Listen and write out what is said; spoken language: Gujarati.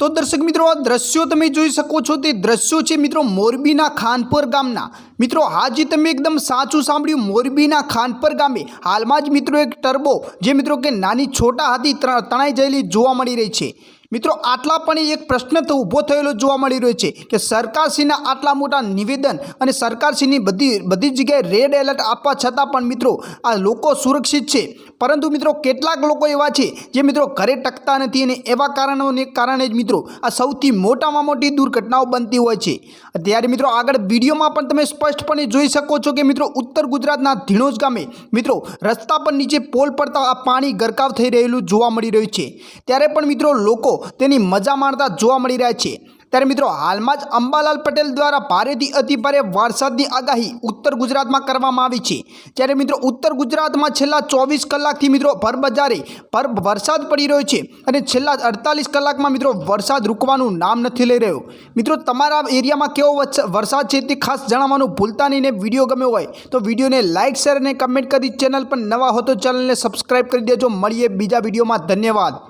તો દર્શક મિત્રો આ દ્રશ્યો તમે જોઈ શકો છો તે દ્રશ્યો છે મિત્રો મોરબીના ખાનપર ગામના। મિત્રો હાજી તમે એકદમ સાચું સાંભળ્યું, મોરબીના ખાનપર ગામે હાલમાં જ મિત્રો એક ટર્બો જે મિત્રો કે નાની છોટા હાથી તણાઈ જયેલી જોવા મળી રહી છે। મિત્રો આટલા પણ એક પ્રશ્ન તો ઊભો થયેલો જોવા મળી રહ્યો છે કે સરકારશ્રીના આટલા મોટા નિવેદન અને સરકારશ્રીની બધી જગ્યાએ રેડ એલર્ટ આપવા છતાં પણ મિત્રો આ લોકો સુરક્ષિત છે, પરંતુ મિત્રો કેટલાક લોકો એવા છે જે મિત્રો ઘરે ટકતા નથી અને એવા કારણોને કારણે જ મિત્રો આ સૌથી મોટામાં મોટી દુર્ઘટનાઓ બનતી હોય છે। ત્યારે મિત્રો આગળ વિડીયોમાં પણ તમે સ્પષ્ટપણે જોઈ શકો છો કે મિત્રો ઉત્તર ગુજરાતના ધીણોજ ગામે મિત્રો રસ્તા પર નીચે પોલ પડતા આ પાણી ગરકાવ થઈ રહેલું જોવા મળી રહ્યું છે। ત્યારે પણ મિત્રો લોકો તેની મજા માણતા જોવા મળી રહ્યા છે। ત્યારે મિત્રો હાલમાં જ અંબાલાલ પટેલ દ્વારા ભારેથી અતિ ભારે વરસાદની આગાહી ઉત્તર ગુજરાતમાં કરવામાં આવી છે। જ્યારે મિત્રો ઉત્તર ગુજરાતમાં છેલ્લા 24 કલાકથી મિત્રો ભરબજારે વરસાદ પડી રહ્યો છે અને છેલ્લા 48 કલાકમાં મિત્રો વરસાદ રૂકવાનું નામ નથી લઈ રહ્યો। મિત્રો તમારા એરિયામાં કેવો વરસાદ છે તે ખાસ જણાવવાનું ભૂલતા નહીં ને વિડીયો ગમ્યો હોય તો વિડીયોને લાઇક શેર અને કમેન્ટ કરી ચેનલ પર નવા હો તો ચેનલને સબસ્ક્રાઈબ કરી દેજો। મળીએ બીજા વિડીયોમાં, ધન્યવાદ।